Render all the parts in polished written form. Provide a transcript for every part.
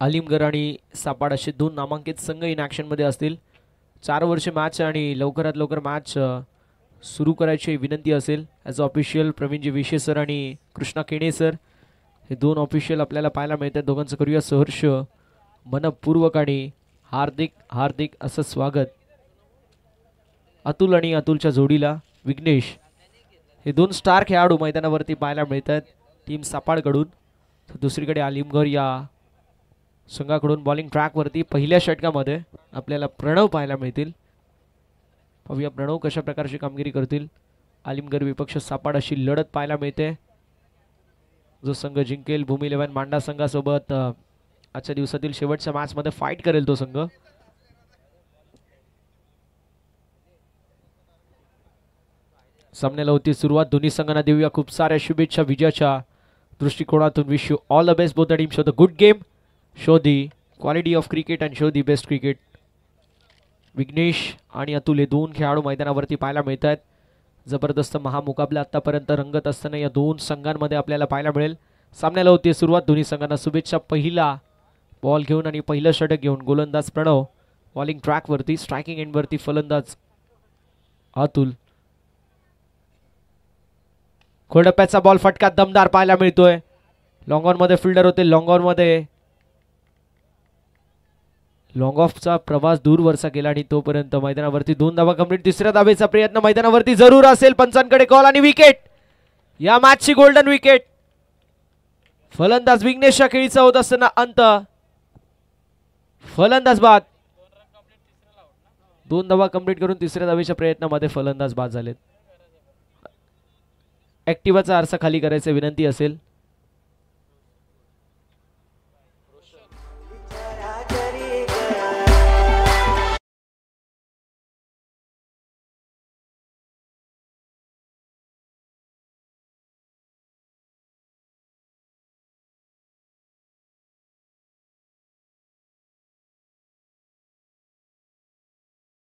आलिमगड आणि सापाड असे दोन नामांकित संघ इन ॲक्शनमध्ये असतील. 4 वर्षे मॅच आणि लवकरात लवकर मॅच सुरू करायची विनंती असेल. ॲज ऑफिशियल प्रवीणजी विशे सर आणि कृष्णा केणे सर हे दोन ऑफिशियल आपल्याला पाहायला मिळतात. दोघांचं करूया सहर्ष मनपूर्वक आणि हार्दिक हार्दिक असं स्वागत. अतुल आणि अतुलच्या जोडीला विघ्नेश हे दोन स्टार खेळाडू मैदानावरती पाहायला मिळतात टीम सापाडकडून. तर दुसरीकडे आलिमगड या संघाकडून बॉलिंग ट्रॅकवरती पहिल्या षटकामध्ये आपल्याला प्रणव पाहायला मिळतील. पाहूया प्रणव कशा प्रकारची कामगिरी करतील. आलिमगड विपक्ष सापाड अशी लढत पाहायला मिळते. जो संघ जिंकेल भूमी 11 मांडा संघासोबत आजच्या दिवसातील शेवटच्या मॅचमध्ये फाईट करेल तो संघ. सामन्याला होती सुरुवात. दोन्ही संघांना देऊया खूप साऱ्या शुभेच्छा विजयाच्या दृष्टिकोनातून. Wish you all the best both the team. Show the good game, show the quality of cricket and show the best cricket. Vighnesh आणि अतुल हे दोन खेळाडू मैदानावरती पाहायला मिळत आहेत. जबरदस्त महामुकाबला आतापर्यंत रंगत असताना या दोन संघांमध्ये आपल्याला पाहायला मिळेल. सामन्याला होती सुरुवात. दोन्ही संघांना शुभेच्छा. पहिला बॉल घेऊन आणि पहिलं षटक घेऊन गोलंदाज प्रणव, बॉलिंग ट्रॅकवरती, स्ट्रायकिंग एंडवरती फलंदाज अतुल. खोडप्याचा बॉल फटका दमदार पाहायला मिळतोय. लॉंग ऑन मध्ये फिल्डर होते. लॉंग ऑन मध्ये लॉंग ऑफचा प्रवास दूरवरचा गेला आणि तोपर्यंत मैदानावरती 2 धावा कंप्लीट. तिसऱ्या धावेचा प्रयत्न मैदानावरती जरूर असेल. पंचांकडे कॉल आणि विकेट. या मॅचची गोल्डन विकेट. फलंदाज विघ्नेशच्या खेळीचा होत असताना अंत. फलंदाज बाद. 2 धावा कंप्लीट करून तिसऱ्या धावेच्या प्रयत्नामध्ये फलंदाज बाद झालेत. ऍक्टिव्हाचा आरसा खाली करायची विनंती असेल.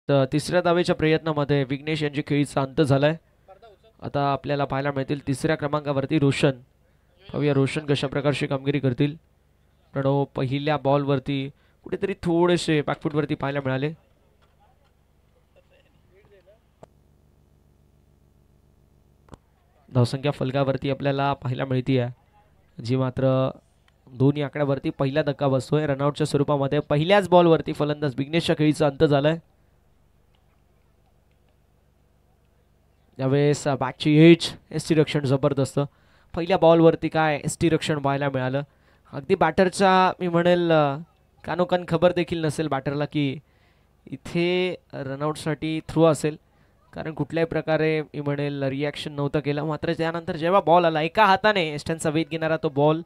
तर तिसऱ्या धावेच्या प्रयत्नामध्ये विघ्नेश यांची खेळीचा अंत झालाय. आता आपल्याला पाहायला मिळतील तिसऱ्या क्रमांकावरती रोशन. पाहूया रोशन कशा प्रकारची कामगिरी करतील. प्रणव पहिल्या बॉलवरती कुठेतरी थोडेसे बॅकफुटवरती पाहायला मिळाले. धावसंख्या फलकावरती आपल्याला पाहायला मिळतीये जी मात्र दोन्ही आकड्यावरती पहिला धक्का बसतोय. रनआउटच्या स्वरूपामध्ये पहिल्याच बॉलवरती फलंदाज विघ्नेशच्या खेळीचा अंत झालाय. यावेळेस बॅटची एज एसटी रक्षण जबरदस्त. पहिल्या बॉलवरती काय एसटी रक्षण पाहायला मिळालं. अगदी बॅटरचा मी म्हणेल कानोकान खबर देखील नसेल बॅटरला की इथे रनआउटसाठी थ्रू असेल, कारण कुठल्याही प्रकारे मी म्हणेल रिॲक्शन नव्हतं केलं. मात्र त्यानंतर जेव्हा बॉल आला एका हाताने एस्टनचा वेध घेणारा तो बॉल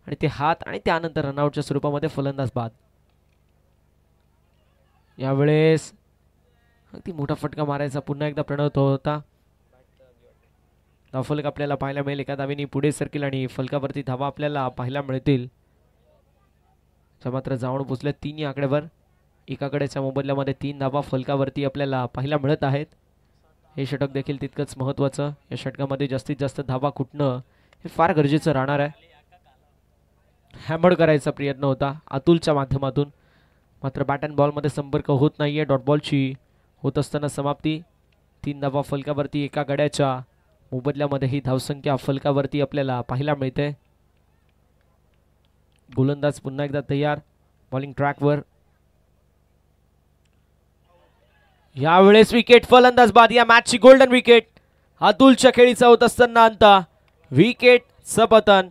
आणि ते हात आणि त्यानंतर रनआउटच्या स्वरूपामध्ये फलंदाज बाद. यावेळेस अगदी मोठा फटका मारायचा पुन्हा एकदा प्रणव होता. धावफलक आपल्याला पाहायला मिळेल. एका धावेने पुढे सरकेल आणि फलकावरती धावा आपल्याला पाहायला मिळतील. मात्र जाऊन पोचल्या 3 आकड्यावर. एकाकडेच्या मोबदल्यामध्ये 3 धावा फलकावरती आपल्याला पाहायला मिळत आहेत. हे षटक देखील तितकंच महत्त्वाचं. या षटकामध्ये जास्तीत जास्त धावा कुठणं हे फार गरजेचं राहणार आहे. हॅमर करायचा प्रयत्न होता अतुलच्या माध्यमातून, मात्र बॅट अँड बॉलमध्ये संपर्क होत नाहीये. डॉट बॉलची होत असताना समाप्ती. 3 धावा फलकावरती. एका गड्याच्या मोबदल्यामध्ये ही धावसंख्या फलकावरती आपल्याला पाहायला मिळते. गोलंदाज पुन्हा एकदा तयार बॉलिंग ट्रॅकवर. यावेळेस विकेट. फलंदाज बाद. या मॅचची गोल्डन विकेट. अतुलच्या खेळीचा होत असताना अंत. विकेट पतन.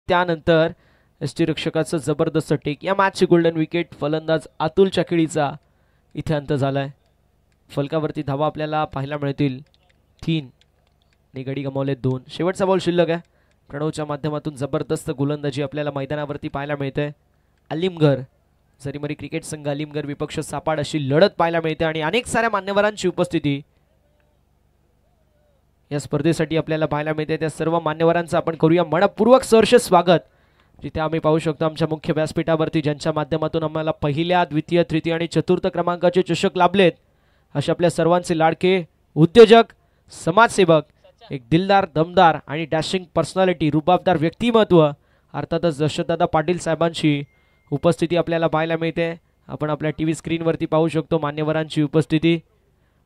त्यानंतर यष्टीरक्षकाचं जबरदस्त टेक. या मॅचची गोल्डन विकेट. फलंदाज अतुलच्या खेळीचा इथे अंत झालाय. फलकावरती धावा आपल्याला पाहायला मिळतील 3 आणि गडी गमावले 2. शेवटचा बॉल शिल्लक आहे. प्रणवच्या माध्यमातून जबरदस्त गोलंदाजी आपल्याला मैदानावरती पाहायला मिळते. आलिमगड जरीमरी क्रिकेट संघ आलिमगड विपक्ष सापाड अशी लढत पाहायला मिळते आणि अनेक साऱ्या मान्यवरांची उपस्थिती. या स्पर्धेसाठी आपल्याला पाहायला मिळते त्या सर्व मान्यवरांचं आपण करूया मनपूर्वक सहर्ष स्वागत. जिथे आम्ही पाहू शकतो आमच्या मुख्य व्यासपीठावरती ज्यांच्या माध्यमातून आम्हाला पहिल्या, द्वितीय, तृतीय आणि चतुर्थ क्रमांकाचे चषक लाभलेत अशा आपल्या सर्वांचे लाडके उद्योजक, समाजसेवक, एक दिलदार, दमदार आणि डॅशिंग पर्सनॅलिटी, रुबाबदार व्यक्तिमत्व अर्थातच दशरथदादा पाटील साहेबांची उपस्थिती आपल्याला पाहायला मिळते. आपण आपल्या टी व्ही स्क्रीनवरती पाहू शकतो मान्यवरांची उपस्थिती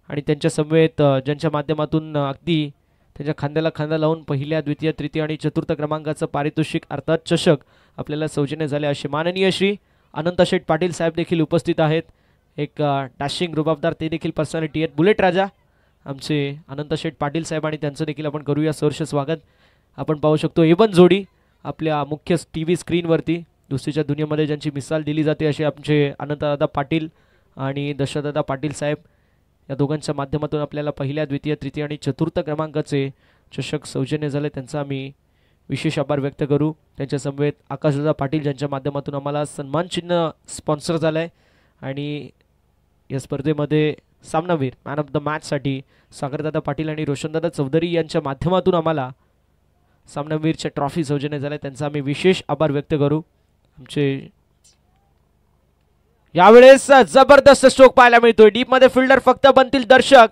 आणि त्यांच्या समवेत ज्यांच्या माध्यमातून अगदी त्यांच्या खांद्याला खांदा लावून पहिल्या, द्वितीय, तृतीय आणि चतुर्थ क्रमांकाचं पारितोषिक अर्थात चषक आपल्याला सौजन्य झाले असे माननीय श्री अनंत शेठ पाटील साहेब देखील उपस्थित आहेत. एक डॅशिंग, रुबाबदार ते देखील पर्सनॅलिटी आहेत. बुलेट राजा आमचे अनंत शेठ पाटील साहेब आणि त्यांचं देखील आपण करूया सहर्ष स्वागत. आपण पाहू शकतो एवन जोडी आपल्या मुख्य टी व्ही स्क्रीनवरती दुसरीच्या दुनियेमध्ये ज्यांची मिसाल दिली जाते असे आमचे अनंतदादा पाटील आणि दशरथदादा पाटील साहेब या दोघांच्या माध्यमातून आपल्याला पहिल्या, द्वितीय, तृतीय आणि चतुर्थ क्रमांकाचे चषक सौजन्य झाले. त्यांचा आम्ही विशेष आभार व्यक्त करू. त्यांच्या समवेत आकाशदादा पाटील ज्यांच्या माध्यमातून आम्हाला सन्मान चिन्ह स्पॉन्सर झालं आहे आणि या स्पर्धेमध्ये सामनावीर मॅन ऑफ द मॅचसाठी सागरदादा पाटील आणि रोशनदादा चौधरी यांच्या माध्यमातून आम्हाला सामनावीरच्या ट्रॉफी सौजन्य झाल्या. त्यांचा आम्ही विशेष आभार व्यक्त करू. आमचे यावेळेस जबरदस्त स्ट्रोक पाहायला मिळतोय. डीप मध्ये फिल्डर फक्त बनतील दर्शक,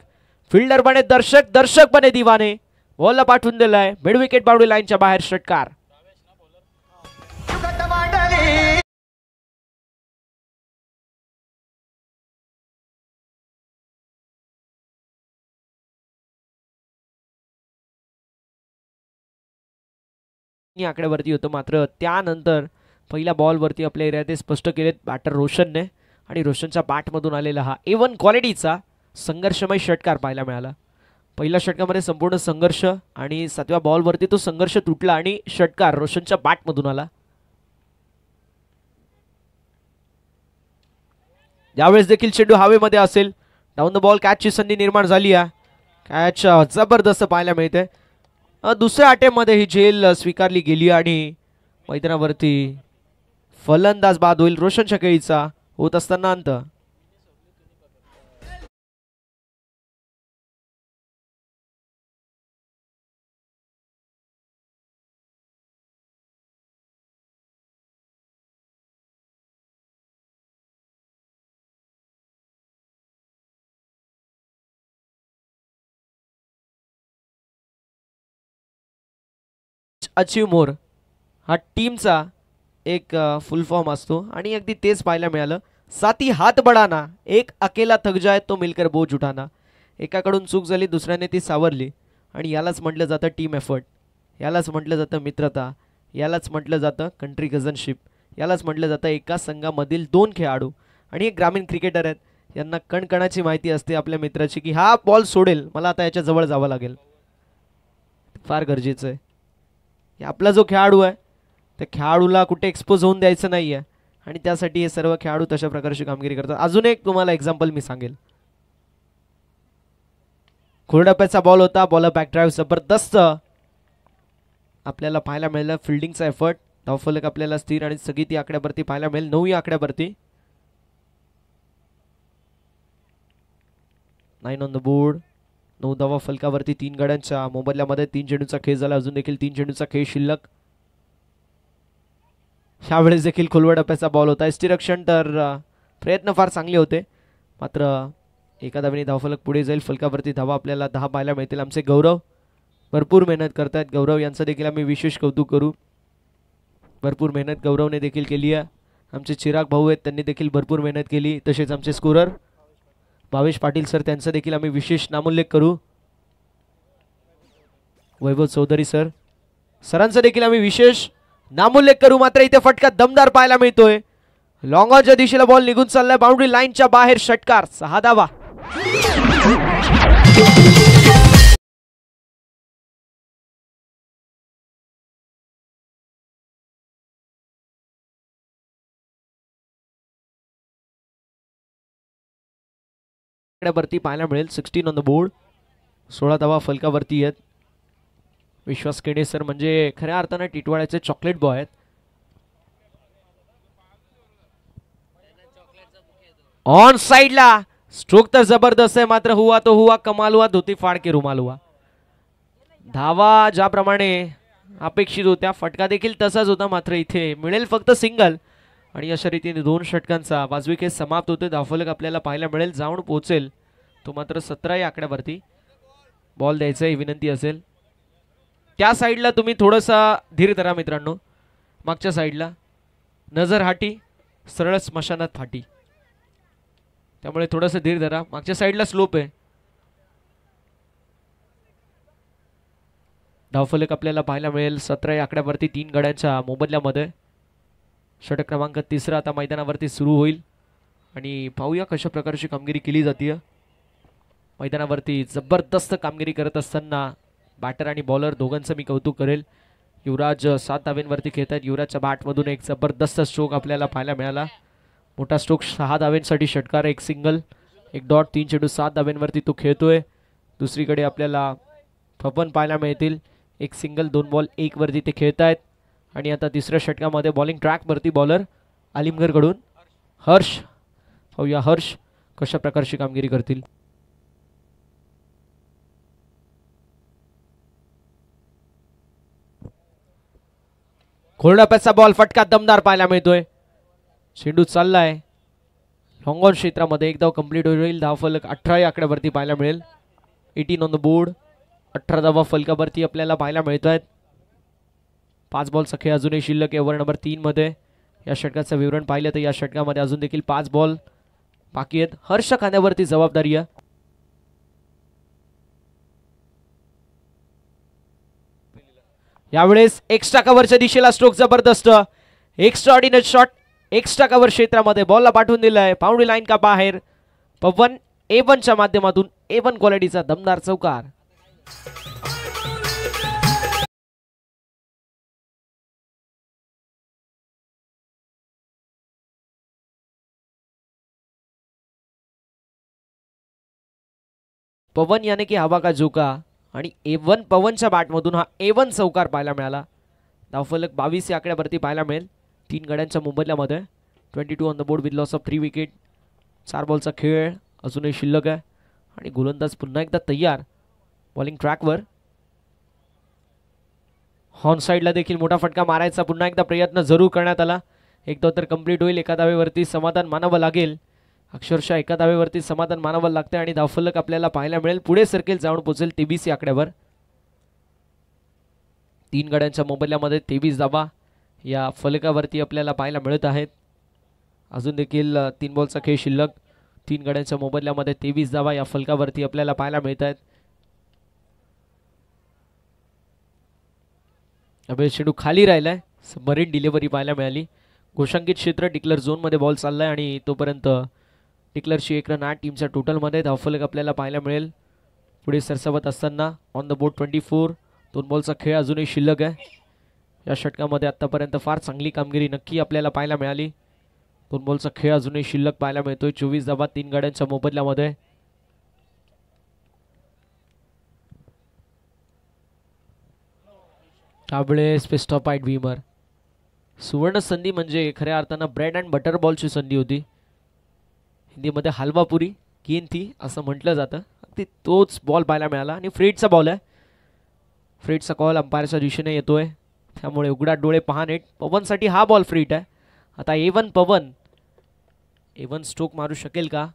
फिल्डर बने दर्शक, दर्शक बने दिवाने. बॉलला पाठवून दिलाय मिड विकेट बाउंड्री लाईनच्या बाहेर षटकार. आकड्यावरती होतं मात्र त्यानंतर पहिल्या बॉलवरती आपल्या एरियात स्पष्ट केलेत बॅटर रोशनने आणि रोशनच्या बॅटमधून आलेला हा A1 क्वालिटीचा संघर्षमय षटकार पाहायला मिळाला. पहिल्या षटकामध्ये संपूर्ण संघर्ष आणि 7व्या बॉलवरती तो संघर्ष तुटला आणि षटकार रोशनच्या बॅटमधून आला. यावेळेस देखील चेंडू हवेमध्ये असेल. डाऊन द बॉल कॅचची संधी निर्माण झाली आहे. कॅच जबरदस्त पाहायला मिळते. दुसऱ्या अटेम्प्टमध्ये ही झेल स्वीकारली गेली आणि मैदानावरती फलंदाज बाद होईल. रोशनच्या खेळीचा होत असताना अंत. अचीव मोर हा टीमचा एक फुल फॉर्म असतो आणि अगदी तेच पाहायला मिळालं. साथी हात बढाना, एक अकेला थक जाए तो मिलकर बोझ उठाना. एकाकडून चूक झाली, दुसऱ्याने ती सावरली आणि यालाच म्हटलं जातं टीम एफर्ट, यालाच म्हटलं जातं मित्रता, यालाच म्हटलं जातं कंट्री कझनशिप, यालाच म्हटलं जातं एका संघामधील दोन खेळाडू. आणि हे ग्रामीण क्रिकेटर आहेत, यांना कणकणाची माहिती असते आपल्या मित्राची की हा बॉल सोडेल, मला आता याच्या जवळ जावं लागेल. फार गरजेचं आहे. आपला जो खेळाडू आहे त्या खेळाडूला कुठे एक्सपोज होऊन द्यायचं नाही आहे आणि त्यासाठी हे सर्व खेळाडू तशा प्रकारची कामगिरी करतात. अजून एक तुम्हाला एक्झाम्पल मी सांगेल. खुरडप्याचा बॉल होता, बॉलर बॅक ड्राईव्ह जबरदस्त आपल्याला पाहायला मिळालं. फिल्डिंगचा एफर्ट, धावफलक आपल्याला स्थिर आणि सगळी ती आकड्यावरती पाहायला मिळेल. 9 आकड्यावरती 9 ऑन द बोर्ड. 9 धावा फलकावरती 3 गड्यांच्या मोबदल्यामध्ये 3 चेंडूचा खेळ झाला. अजून देखील 3 चेंडूचा खेळ शिल्लक. ह्यावेळेस देखील खोलवर डप्प्याचा बॉल होता. यष्टीरक्षण तर प्रयत्न फार चांगले होते मात्र एका धावेने धावफलक पुढे जाईल. फलकावरती धावा आपल्याला 10 पाहायला मिळतील. आमचे गौरव भरपूर मेहनत करतात. गौरव यांचं देखील आम्ही विशेष कौतुक करू. भरपूर मेहनत गौरवने देखील केली आहे. आमचे चिराग भाऊ आहेत, त्यांनी देखील भरपूर मेहनत केली. तसेच आमचे स्कोरर भावेश पाटील सर, त्यांचा देखील आम्ही विशेष नामोल्लेख करू. वैभव चौधरी सर, सरांचा देखील आम्ही विशेष नामोल्लेख करू. मात्र इथे फटका दमदार पाहायला मिळतोय. लॉंग ऑनच्या दिशेला बॉल निघून चाललाय. बाउंड्री लाईनच्या बाहेर षटकार. 6 धावा. वरती पाहायला मिळेल. 16 ऑन द बोर्ड. 16 धावा फलकावरती आहेत. विश्वास केडे सर म्हणजे खऱ्या अर्थाने टिटवाळ्याचे चॉकलेट बॉय आहेत. ऑन साइडला स्ट्रोक तर जबरदस्त आहे मात्र हुआ तो हुआ, कमाल हुआ, धोती फाड़ के रुमाल हुआ. धावा ज्याप्रमाणे अपेक्षित होत्या फटका देखील तसाच होता, मात्र इथे मिळेल फक्त सिंगल आणि अशा रीतीने 2 षटकांचा 5 विकेट समाप्त होते. धावफलक आपल्याला पाहायला मिळेल, जाऊन पोहोचेल तो मात्र 17 या आकड्यावरती. बॉल द्यायचा ही विनंती असेल. त्या साईडला तुम्ही थोडासा धीर धरा मित्रांनो. मागच्या साईडला नजर हाटी सरळ स्मशानात फाटी, त्यामुळे थोडंसं धीर धरा. मागच्या साईडला स्लोप आहे. धावफलक आपल्याला पाहायला मिळेल 17 या आकड्यावरती 3 गड्यांच्या मोबदल्यामध्ये. षटक क्रमांक 3 आता मैदानावरती सुरू होईल आणि पाहूया कशा प्रकारची कामगिरी केली जाते. मैदानावरती जबरदस्त कामगिरी करत असताना बॅटर आणि बॉलर दोघांचं मी कौतुक करेल. युवराज 7 धावेंवरती खेळत आहेत. युवराजच्या बॅटमधून एक जबरदस्त स्ट्रोक आपल्याला पाहायला मिळाला. मोठा स्ट्रोक 6 धावेंसाठी षटकार, एक सिंगल, एक डॉट, 3 चेंडू 7 धावेंवरती तो खेळतोय. दुसरीकडे आपल्याला पवन पाहायला मिळतील. एक सिंगल, 2 बॉल 1 वरती ते खेळत आहेत. आणि आता तिसऱ्या षटकामध्ये बॉलिंग ट्रॅकवरती बॉलर आलिमगरकडून हर्ष. पाहूया हर्ष कशा प्रकारची कामगिरी करतील. खोलडाप्याचा बॉल फटका दमदार पाहायला मिळतोय. चेंडू चाललाय लॉंग ऑन क्षेत्रामध्ये, एक धाव कंप्लीट होईल. धावफलक 18 या आकड्यावरती पाहायला मिळेल. 18 ऑन द बोर्ड. 18 धावा फलकावरती आपल्याला पाहायला मिळत आहेत. 5 बॉलचा खेळ अजूनही शिल्लक आहे. ओव्हर नंबर 3 मध्ये या षटकाचं विवरण पाहिलं तर या षटकामध्ये अजून देखील 5 बॉल बाकी आहेत. हर्ष खांद्यावरती जबाबदारी आहे. यावेळेस एक्स्ट्रा कव्हरच्या दिशेला स्ट्रोक जबरदस्त, extra ordinary shot extra cover क्षेत्रामध्ये बॉलला पाठवून दिलाय बाउंड्री लाईन का बाहेर. पवन A1 च्या माध्यमातून A1 क्वालिटीचा दमदार चौकार. पवन याने की हवा का झोका आणि A1 पवनच्या बॅटमधून हा A1 चौकार पाहायला मिळाला. धावफलक 22 या आकड्यावरती पाहायला मिळेल 3 गड्यांच्या मोबदल्यामध्ये. 22 on the board with loss of 3 wicket. 4 बॉलचा खेळ अजूनही शिल्लक आहे आणि गोलंदाज पुन्हा एकदा तयार बॉलिंग ट्रॅकवर. हॉर्न साईडला देखील मोठा फटका मारायचा पुन्हा एकदा प्रयत्न जरूर करण्यात आला. एक धाव तर कंप्लीट होईल. एका धावेवरती समाधान मानावं लागेल. अक्षरशः एका धावेवरती समाधान मानावं लागतं आणि धावफलक आपल्याला पाहायला मिळेल पुढे सर्केल जाऊन पोहोचेल 23 या आकड्यावर. 3 गड्यांच्या मोबदल्यामध्ये 23 धावा या फलकावरती आपल्याला पाहायला मिळत आहेत. अजून देखील 3 बॉलचा खेळ शिल्लक. 3 गड्यांच्या मोबदल्यामध्ये 23 धावा या फलकावरती आपल्याला पाहायला मिळत आहेत. अभय चेंडू खाली राहिलाय. सबमरीन डिलिव्हरी पाहायला मिळाली. घोषांकित क्षेत्र डिक्लेअर झोनमध्ये बॉल चाललाय आणि तोपर्यंत डिक्लेअरची 1 रन 8 टीमच्या टोटलमध्ये. धावफलक आपल्याला पाहायला मिळेल पुढे सरसावत असताना. On the board 24. 2 बॉलचा खेळ अजूनही शिल्लक आहे. या षटकामध्ये आतापर्यंत फार चांगली कामगिरी नक्की आपल्याला पाहायला मिळाली. 2 बॉलचा खेळ अजूनही शिल्लक पाहायला मिळतोय. 24 धावा 3 गाड्यांच्या मोबदल्यामध्ये. काबळे स्पेस्टॉप आईट विमर. सुवर्ण संधी म्हणजे खऱ्या अर्थानं ब्रेड अँड बटर बॉलची संधी होती. हिंदीमध्ये हलवापुरी गेंद थी असं म्हटलं जातं. अगदी तोच बॉल पाहायला मिळाला आणि फ्रीडचा बॉल आहे. फ्रीडचा कॉल अंपायरच्या दिशेने येतोय त्यामुळे उघडा डोळे पहा नीट. पवनसाठी हा बॉल फ्रीड आहे. आता A1 पवन A1 स्ट्रोक मारू शकेल का.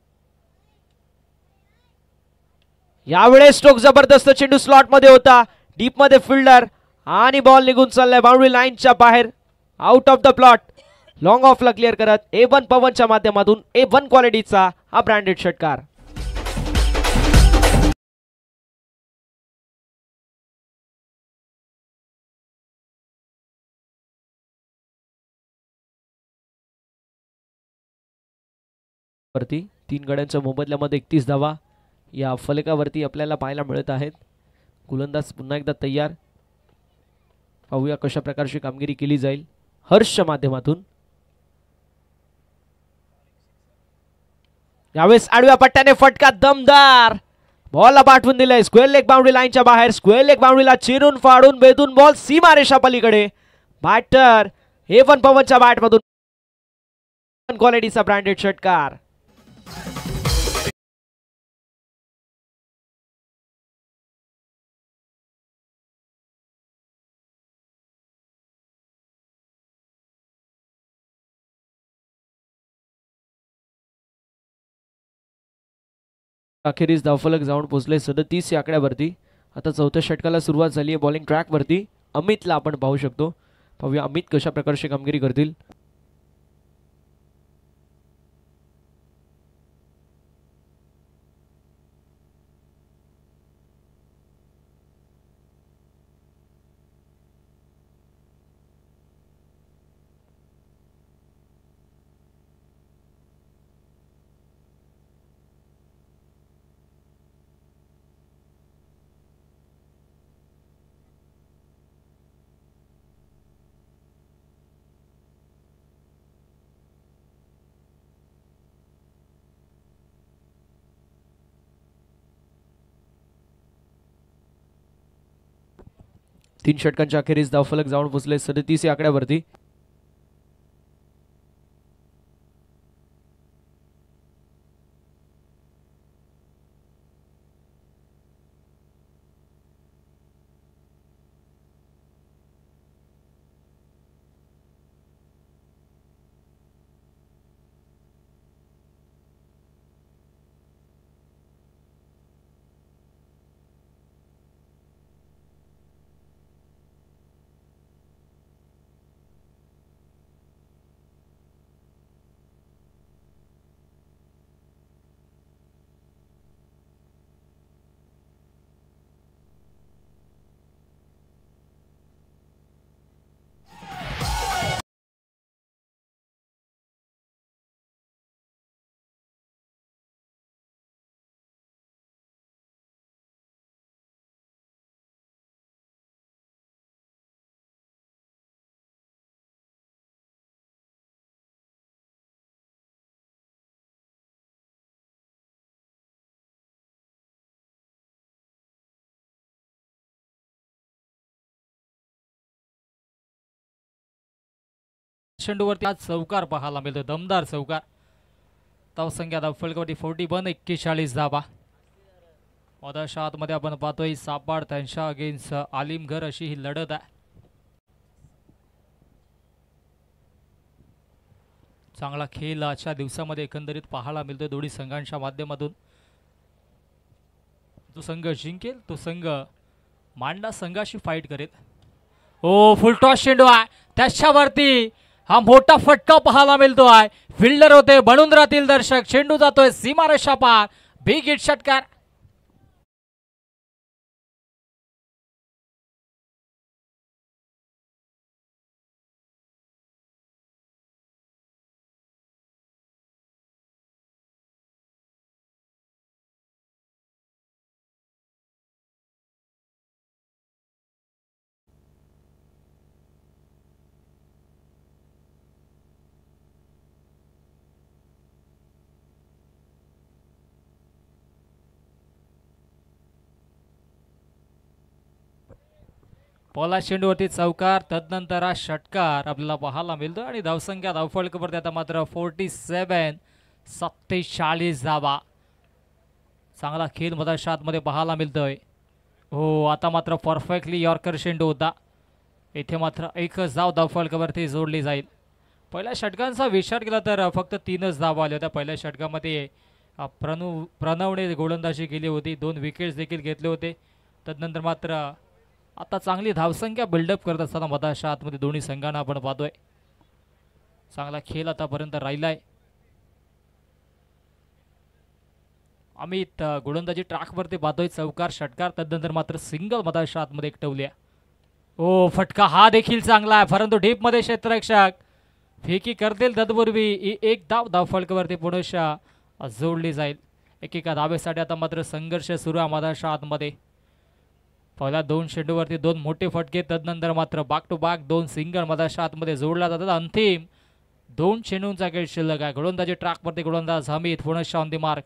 यावेळेस स्ट्रोक जबरदस्त. चेंडू स्लॉट मध्ये होता. डीप मध्ये फिल्डर आणि बॉल निघून चाललाय बाउंड्री लाईनच्या बाहेर. Out of the plot. Long ऑफला क्लिअर करत A1 पवनच्या माध्यमातून A1 क्वालिटीचा हा ब्रँडेड षटकार. वरती 3 गड्यांच्या मोबदल्यामध्ये 31 धावा या फलकावरती आपल्याला पाहायला मिळत आहेत. गोलंदाज पुन्हा एकदा तयार. पाहूया कशा प्रकारची कामगिरी केली जाईल हर्षच्या माध्यमातून. यावेळेस आडव्या पट्ट्याने फटका दमदार. बॉलला पाठवून दिलाय स्क्वेअर लेग बाउंड्री लाईनच्या बाहेर. स्क्वेअर लेग बाउंड्रीला चिरून फाडून भेदून बॉल सीमारेषा पलीकडे. बॅटर A1 पवनच्या बॅटमधून क्वालिटीचा ब्रँडेड षटकार. अखेरीस धावफलक जाऊन पोहोचले 37 या आकड्यावरती. आता चौथ्या षटकाला सुरुवात झाली आहे बॉलिंग ट्रॅकवरती. अमितला आपण पाहू शकतो. पाहूया अमित कशा प्रकारची कामगिरी करतील. तीन षटकांच्या अखेरीस धावफलक जाऊन पोहोचले 37 या आकड्यावरती. चेंडूवरती आज चौकार पाहायला मिळतो, दमदार चौकार. धावसंख्या धावफलकावरती 41 41 धावा. मधाच्या आतमध्ये आपण पाहतोय सापाड त्यांच्या अगेन्स्ट आलिमघर अशी ही लढत आहे. चांगला खेळ आजच्या दिवसामध्ये एकंदरीत पाहायला मिळतोय दोन्ही संघांच्या माध्यमातून. तो संघ जिंकेल तो संघ मांडा संघाशी फाईट करेल. ओ फुलटॉस चेंडू आहे त्याच्यावरती हा मोठा फटका पाहायला मिळतो आहे. फिल्डर होते बनून राहतील दर्शक. चेंडू जातोय सीमारेषा पार. बिग हिट षटकार. पहिला चेंडूवरती चौकार तदनंतर हा षटकार आपल्याला पाहायला मिळतो आणि धावसंख्या धावफलकावरती आता मात्र 47 47 धावा. चांगला खेळ मधाच्या आतमध्ये पाहायला मिळतोय. हो आता मात्र परफेक्टली यॉर्कर चेंडू होता. इथे मात्र एकच धाव धावफलकावरती जोडली जाईल. पहिल्या षटकांचा विचार केला तर फक्त 3च धावा आल्या होत्या. पहिल्या षटकामध्ये प्रणवने गोलंदाजी केली होती. 2 विकेट्स देखील घेतले होते. तदनंतर मात्र आता चांगली धावसंख्या बिल्डअप करत असताना मधाच्या आतमध्ये दोन्ही संघांना आपण पाहतोय. चांगला खेळ आतापर्यंत राहिलाय. अमित गोलंदाजी ट्रॅकवरती पाहतोय. चौकार षटकार तदनंतर मात्र सिंगल मधाच्या आतमध्ये एकटवल्या. ओ फटका हा देखील चांगला आहे परंतु डीपमध्ये क्षेत्ररक्षक फेकी करतील तत्पूर्वी एक धाव धावफलकावरती पुनश्च जोडली जाईल. एकेका धावेसाठी आता मात्र संघर्ष सुरू आहे मधाच्या आतमध्ये. पहिल्या 2 चेंडूवरती 2 मोठे फटके तदनंतर मात्र बॅक टू बॅक 2 सिंगल मधाच्या आतमध्ये जोडला जातात. अंतिम 2 चेंडूंचा खेळ शिल्लक आहे. गोलंदाजी ट्रॅकवरती गोलंदाज हमीद पुनश्च ऑन दी मार्क.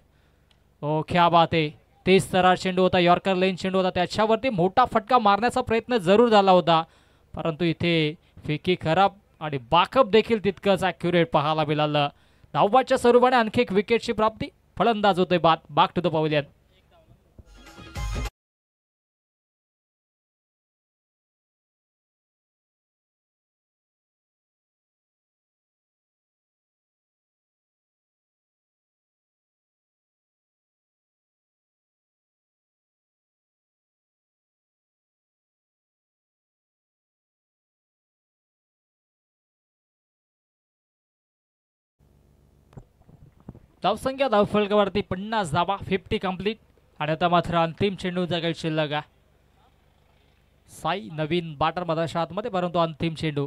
ओ क्या बात आहे. तेच तरार चेंडू होता. यॉर्कर लेन चेंडू होता. त्याच्यावरती मोठा फटका मारण्याचा प्रयत्न जरूर झाला होता परंतु इथे फेकी खराब आणि बाकअप देखील तितकंच ॲक्युरेट पाहायला मिळालं. धावबादच्या स्वरूपाने आणखी एक विकेटची प्राप्ती. फलंदाज होतोय बाद. Back to the pavilion. धावसंख्या धावफलकावरती 50 धावा, 50 कंप्लीट. आणि आता मात्र अंतिम चेंडूचा काही शिल्लक आहे. साई नवीन बॅटर मधाच्या आतमध्ये, परंतु अंतिम चेंडू.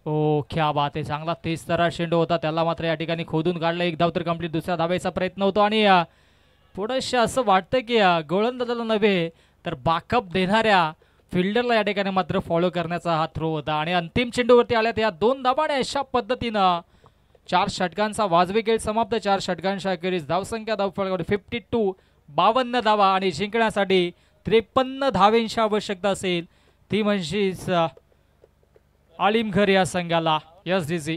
ओ क्या बात आहे, चांगला तेज तरा चेंडू होता, त्याला मात्र या ठिकाणी खोदून काढलं. एक धाव तर कंप्लीट, दुसऱ्या धावेचा प्रयत्न होतो. आणि थोडंसं असं वाटतं की गोलंदाजाला नव्हे तर बॅकअप देणाऱ्या फिल्डरला या ठिकाणी मात्र फॉलो करण्याचा हा थ्रो होता. आणि अंतिम चेंडूवरती आल्यात या 2 धावा. आणि अशा पद्धतीनं 4 षटकांचा वाजवी खेळ समाप्त. 4 षटकांच्या अखेरीस धावसंख्या धावफलकावर 52, 52 धावा. आणि जिंकण्यासाठी 53 धावेंची आवश्यकता असेल, ती म्हणजेच आलिमघर या संघाला. SDG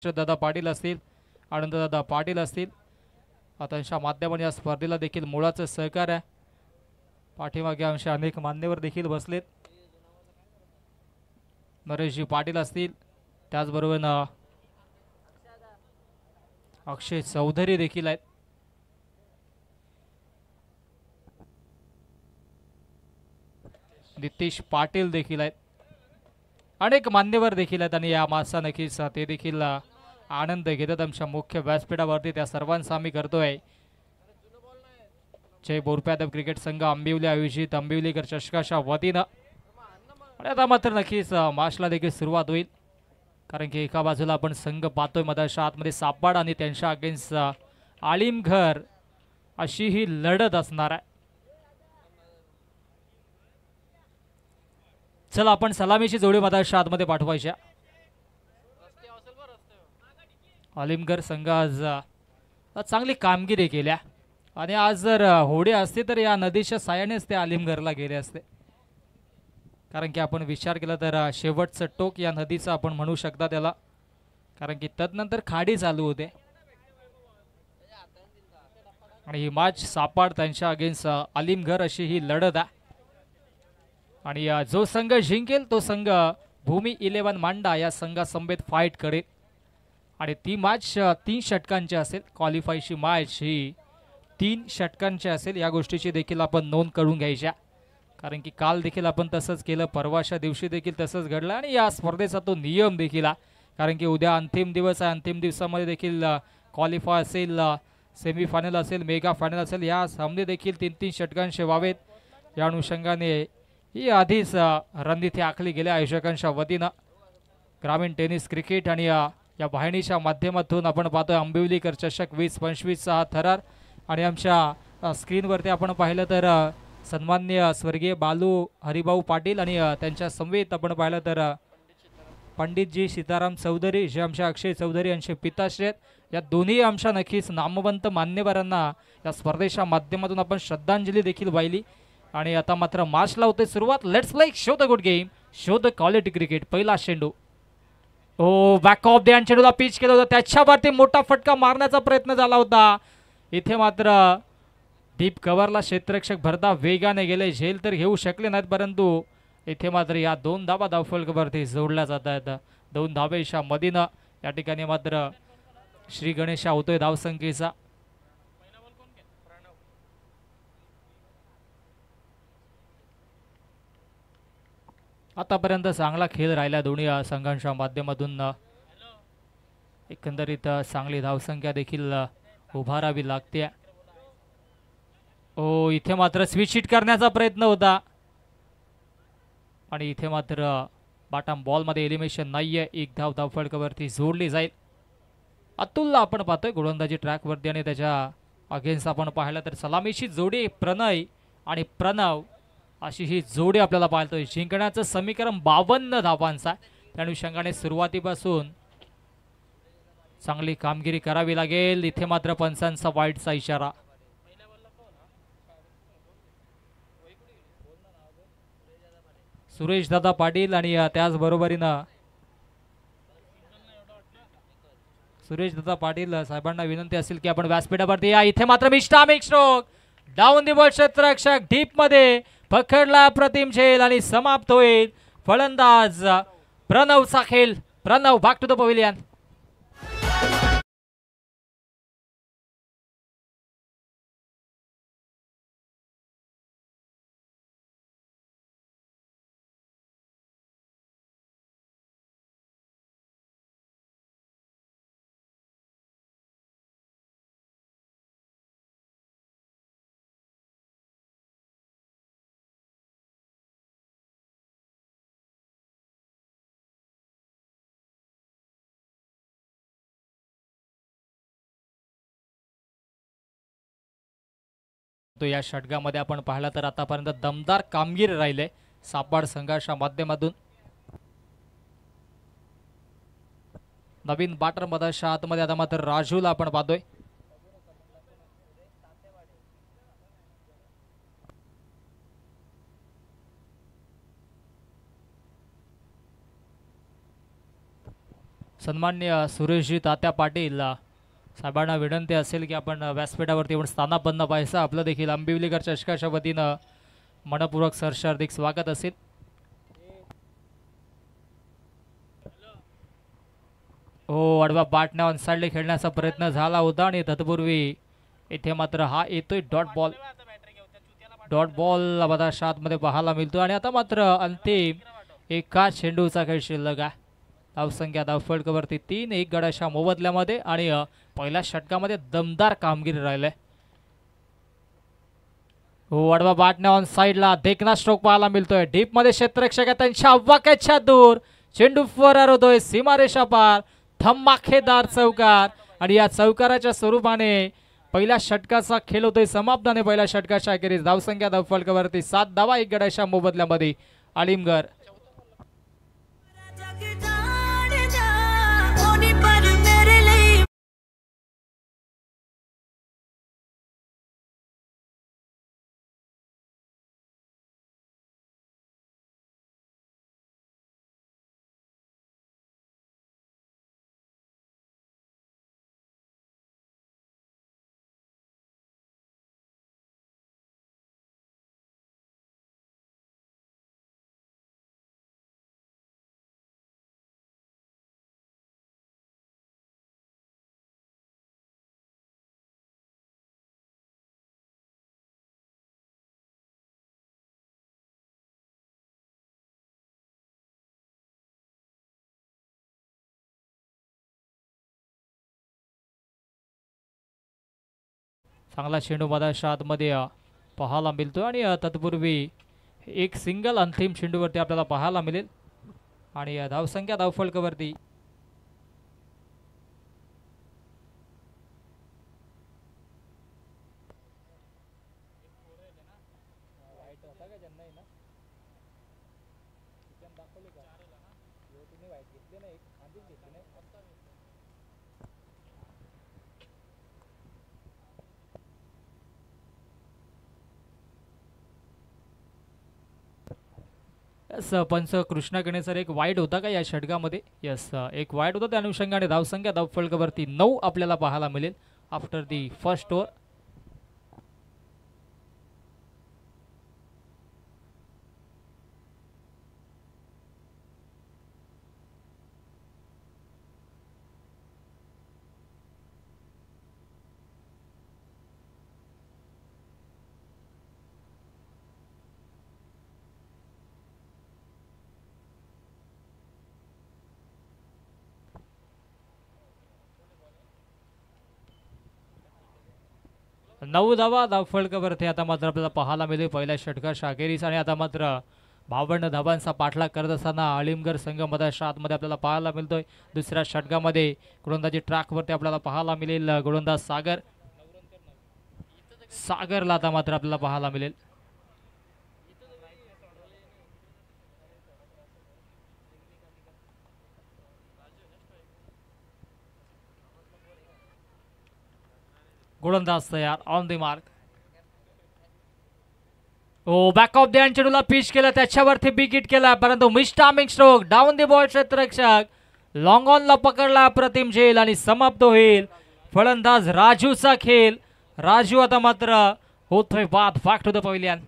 दादा पाटील असतील, आनंददादा पाटील असतील, त्यांच्या माध्यमाने या स्पर्धेला देखील मुळाचं सहकार्य आहे. पाठीमागे आमचे अनेक मान्यवर देखील बसलेत. नरेशजी पाटील असतील, त्याचबरोबर अक्षय चौधरी देखील आहेत. नितीश पाटील देखील आहेत. अनेक मान्यवर देखील आहेत. आणि या मासा नक्कीच ते देखील आनंद घेतात आमच्या मुख्य व्यासपीठावरती. त्या सर्वांचा आम्ही करतोय जय बोरप्यादव क्रिकेट संघ आंबिवली आयोजित आंबिवलीकर चषकाच्या वतीनं. आणि आता मात्र नक्कीच मॅचला देखील सुरुवात होईल, कारण की एका बाजूला आपण संघ पाहतोय मधाच्या आतमध्ये सापड आणि त्यांच्या अगेन्स्ट आलिमघर, अशी ही लढत असणार आहे. चला आपण सलामीची जोडी मधाच्या आतमध्ये पाठवायच्या. आलिमघर संघ आज चांगली कामगिरी केल्या. आणि आज जर होडी असते तर या नदीच्या सायानेच ते आलिमघरला गेले असते, कारण की आपण विचार केला तर शेवटचं टोक या नदीचं आपण म्हणू शकता त्याला, कारण की तदनंतर खाडी चालू होते. आणि ही मॅच सापाड त्यांच्या अगेन्स्ट आलिमघर अशी ही लढत आहे. आणि जो संघ जिंकेल तो संघ भूमी 11 मांडा या संघासमवेत फाईट करेल. आणि ती मॅच 3 षटकांची असेल. क्वालिफायची मॅच ही 3 षटकांची असेल. या गोष्टीची देखील आपण नोंद करून घ्यायच्या, कारण की काल देखील आपण तसंच केलं, परवाच्या दिवशी देखील तसंच घडलं. आणि या स्पर्धेचा तो नियम देखील आहे, कारण की उद्या अंतिम दिवस आहे. अंतिम दिवसामध्ये देखील क्वालिफाय असेल, सेमीफायनल असेल, मेगा फायनल असेल, या सामने देखील 3-3 षटकांचे व्हावेत. या अनुषंगाने ही आधीच रणनीती आखली गेल्या आयोजकांच्या वतीनं. ग्रामीण टेनिस क्रिकेट आणि या वाहिनीच्या माध्यमातून आपण पाहतोय आंबिवलीकर चषक 2025चा हा थरार. आणि आमच्या स्क्रीनवरती आपण पाहिलं तर सन्माननीय स्वर्गीय बालू हरिभाऊ पाटील आणि त्यांच्या समवेत आपण पाहिलं तर पंडितजी सीताराम चौधरी जे आमचे अक्षय चौधरी यांचे पिताश्री आहेत, या दोन्ही आमच्या नक्कीच नामवंत मान्यवरांना या स्पर्धेच्या माध्यमातून आपण श्रद्धांजली देखील वाहिली. आणि आता मात्र मार्च लावते सुरुवात. Let's play show the good game, show the quality cricket. पहिला चेंडू बॅक ऑफ द चेंडूला पिच केलं होतं, त्याच्यावरती मोठा फटका मारण्याचा प्रयत्न झाला होता. इथे मात्र डीप कव्हरला क्षेत्ररक्षक भरता वेगाने गेले, झेल तर घेऊ शकले नाहीत, परंतु इथे मात्र या 2 धावा धावफलकावरती जोडल्या जात आहेत. 2 धावेच्या मदीनं या ठिकाणी मात्र श्री गणेशा होतोय धावसंख्येचा. आतापर्यंत चांगला खेळ राहिला दोन्ही संघांच्या माध्यमातून. एकंदरीत चांगली धावसंख्या देखील उभारावी लागते. इथे मात्र स्विच हिट करण्याचा प्रयत्न होता आणि इथे मात्र बॉटम बॉलमध्ये एलिमिनेशन नाहीये. 1 धाव धावफलकावरती जोडली जाईल. अतुलला आपण पाहतोय गोलंदाजी ट्रॅकवरती आणि त्याच्या अगेन्स्ट आपण पाहिलं तर सलामीची जोडी प्रणय आणि प्रणव अशी ही जोडी आपल्याला पाहतोय. जिंकण्याचं समीकरण 52 धावांचा, त्या अनुषंगाने सुरुवातीपासून चांगली कामगिरी करावी लागेल. इथे मात्र पंचांचा वाईटचा इशारा. सुरेश दादा पाटील आणि त्याचबरोबरीनं सुरेश दादा पाटील साहेबांना विनंती असेल की आपण व्यासपीठावरती या. इथे मात्र mistimed stroke down the ball, क्षेत्ररक्षक डीप मध्ये पकडला प्रतिम झेल आणि समाप्त होईल. फलंदाज प्रणवचा खेळ. Pranav back to the pavilion. तो या षटकामध्ये आपण पाहिला तर आतापर्यंत दमदार कामगिरी राहिले सापाड संघाच्या माध्यमातून. नवीन बॅटर मधाच्या आतमध्ये आता मात्र राजूला आपण पाहतोय. सन्मान्य सुरेशजी तात्या पाटील साहेबांना विनंती असेल की आपण व्यासपीठावरती येऊन स्थानापन्न पाहायचं. आपलं देखील आंबिवलीकर चषकाच्या वतीनं मनपूर्वक सहर्ष हार्दिक स्वागत असेल. आडवा बॅटने ऑन साइडला खेळण्याचा प्रयत्न झाला होता आणि तत्पूर्वी इथे मात्र हा येतोय डॉट बॉल मधाच्या आतमध्ये पाहायला मिळतो. आणि आता मात्र अंतिम एका चेंडूचा खेळ शिल्लक आहे. धावसंख्या धावफलकावरती 3-1 गडाच्या मोबदल्यामध्ये आणि पहिल्या षटकामध्ये दमदार कामगिरी राहिले. आडवा बॅटने ऑन साइडला देखना स्ट्रोक पाहायला मिळतोय. डीप मध्ये क्षेत्ररक्षक त्यांच्या अव्वाक्याच्या दूर चेंडू फरार होतोय सीमारेषा पार. धमाकेदार चौकार आणि या चौकाराच्या स्वरूपाने पहिल्या षटकाचा खेळ होतोय समाप्ताने. पहिल्या षटकाच्या अखेरीस धावसंख्या धावफलकावरती 7 धावा 1 गडाच्या मोबदल्यामध्ये आलिमगर. चांगला चेंडू मधाच्या आतमध्ये पाहायला मिळतो आणि तत्पूर्वी एक सिंगल अंतिम चेंडूवरती आपल्याला पाहायला मिळेल. आणि धावसंख्या धावफलकावरती यस पंच कृष्णा गणे सर एक वाईट होता का या षटकामध्ये? यस एक वाईट होता. त्या अनुषंगाने धावसंख्या धावफलकावरती 9 आपल्याला पाहायला मिळेल आफ्टर दी फर्स्ट ओव्हर. नऊ धावा धावफलकावरती आता मात्र आपल्याला पाहायला मिळेल पहिल्या षटकार शाखेरीस. आणि आता मात्र 52 धावांचा पाठलाग करत असताना अलिमगड संघ मधाच्या आतमध्ये आपल्याला पाहायला मिळतोय. दुसऱ्या षटकामध्ये गोलंदाजी ट्रॅकवरती आपल्याला पाहायला मिळेल गोलंदाज सागरला आता मात्र आपल्याला पाहायला मिळेल. गोलंदाज तयार ऑन द मार्क. ओ बॅक ऑफ द हँड चेंडूला पिच केलं, त्याच्यावरती बिग हिट केला परंतु mistiming stroke down the ball. क्षेत्ररक्षक लॉंग ऑनला पकडला प्रतिम झेल आणि समाप्त होईल फलंदाज राजूचा खेळ. राजू आता मात्र होतोय बाद बॅक टू द पवेलियन.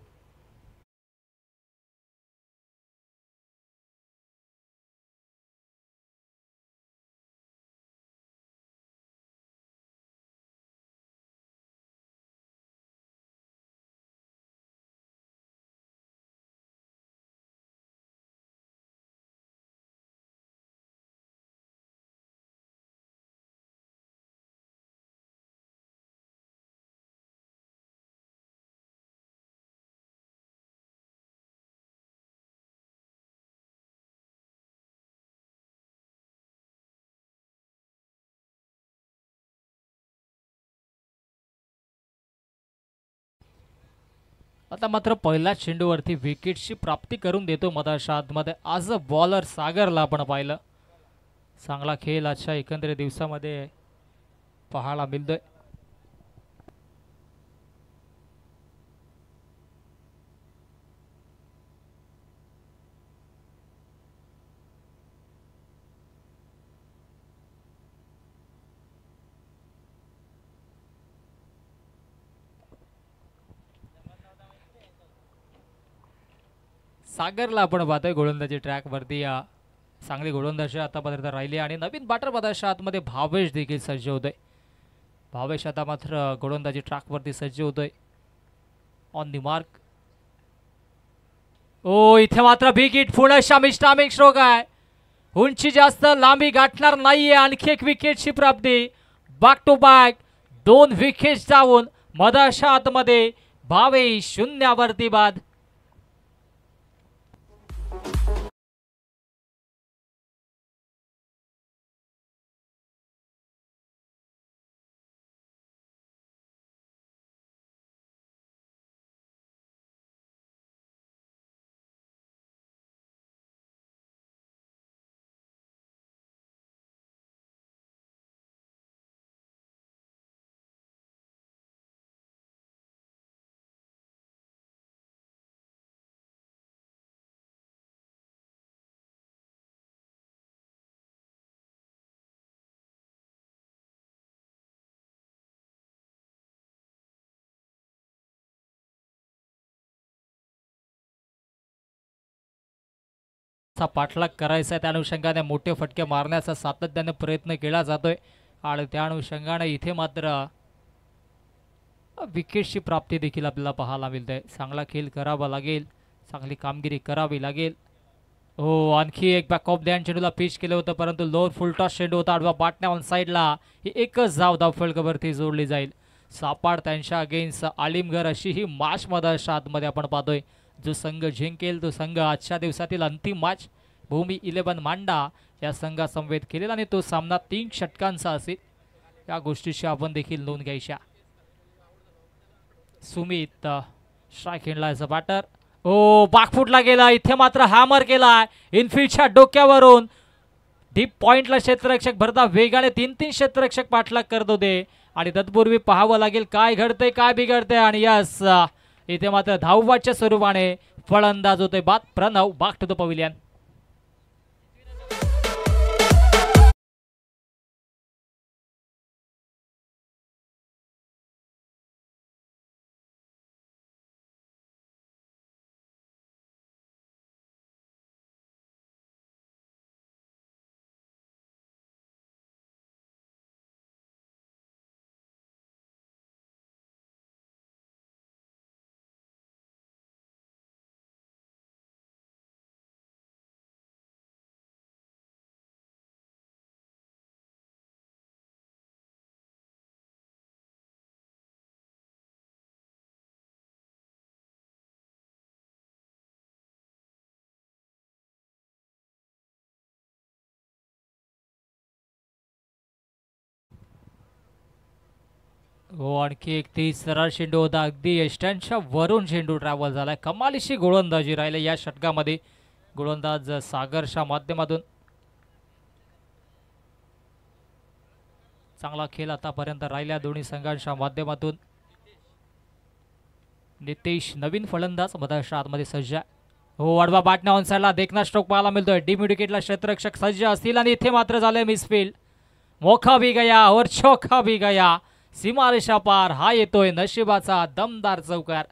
आता मात्र पहिल्या चेंडूवरती विकेटची प्राप्ती करून देतो मधाच्या आतमध्ये आज बॉलर सागरला आपण पाहिलं. चांगला खेळ आजच्या एकंदरीत दिवसामध्ये पाहायला मिळतोय. सागरला आपण पाहतोय गोलंदाजी ट्रॅकवरती. चांगली गोलंदाजी आतापर्यंत राहिली आणि नवीन बॅटर मधाच्या आतमध्ये भावेश देखील सज्ज होतोय. भावेश आता मात्र गोलंदाजी ट्रॅकवरती सज्ज होतोय ऑन दी मार्क. ओ इथे मात्र बिग हिट पुन्हा मिस्टामिक स्ट्रोक आहे. उंची जास्त लांबी गाठणार नाहीये. आणखी एक विकेटची प्राप्ती. बॅक टू बॅक 2 विकेट्स जाऊन मधाच्या आतमध्ये भावेश 0वरती बाद. पाठलाग करायचा आहे त्या अनुषंगाने मोठे फटके मारण्याचा सातत्याने प्रयत्न केला जातोय आणि त्या अनुषंगाने इथे मात्र विकेटची प्राप्ती देखील आपल्याला पाहायला मिळते. चांगला खेळ करावा लागेल, चांगली कामगिरी करावी लागेल. हो आणखी एक बॅक ऑफ द हँड चेंडूला पिच केलं होतं परंतु लोअर फुलटॉस चेंडू होता आडवा बाटण्या ऑन साईडला. ही एकच धाव धावफलकावरती जोडली जाईल. सापाड त्यांच्या अगेन्स्ट आलिमगड अशी ही मॅच मधाच्या आतमध्ये आपण पाहतोय. जो संघ जिंकेल तो संघ आजच्या दिवसातील अंतिम मॅच भूमी 11 मांडा या संघासमवेत केलेला आणि तो सामना 3 षटकांचा असेल. या गोष्टीची आपण देखील नोंद घ्यायच्या. सुमित स्ट्राईक हँडला बॅटर. ओ बाकफुटला गेला. इथे मात्र हॅमर केला इनफिल्डच्या डोक्यावरून डीप पॉइंटला क्षेत्ररक्षक भरता वेगाने 3-3 क्षेत्ररक्षक पाठलाग करत होते आणि तत्पूर्वी पाहावं लागेल काय घडतंय काय बिघडतंय. आणि यस इथे मात्र धाववाच्या स्वरूपाने फलंदाज होते बाद. Pranav back to the pavilion. हो आणखी एक 30 सरळ चेंडू होता. अगदी यष्ट्यांच्या वरून चेंडू ट्रॅव्हल झालाय. कमालीची गोलंदाजी राहिली या षटकामध्ये. गोलंदाज सागरच्या माध्यमातून चांगला खेळ आतापर्यंत राहिल्या दोन्ही संघांच्या माध्यमातून. नितेश नवीन फलंदाज मधाच्या आतमध्ये सज्ज आहे. हो आडवा बाटण्या ऑन साइडला देखना स्ट्रोक पाहायला मिळतोय. डीप विकेटला क्षेत्ररक्षक सज्ज असतील आणि इथे मात्र झाले मिसफील्ड. मोखा भी गया और चौका भी गया. सीमारेषा पार. हा येतोय नशिबाचा दमदार चौकार.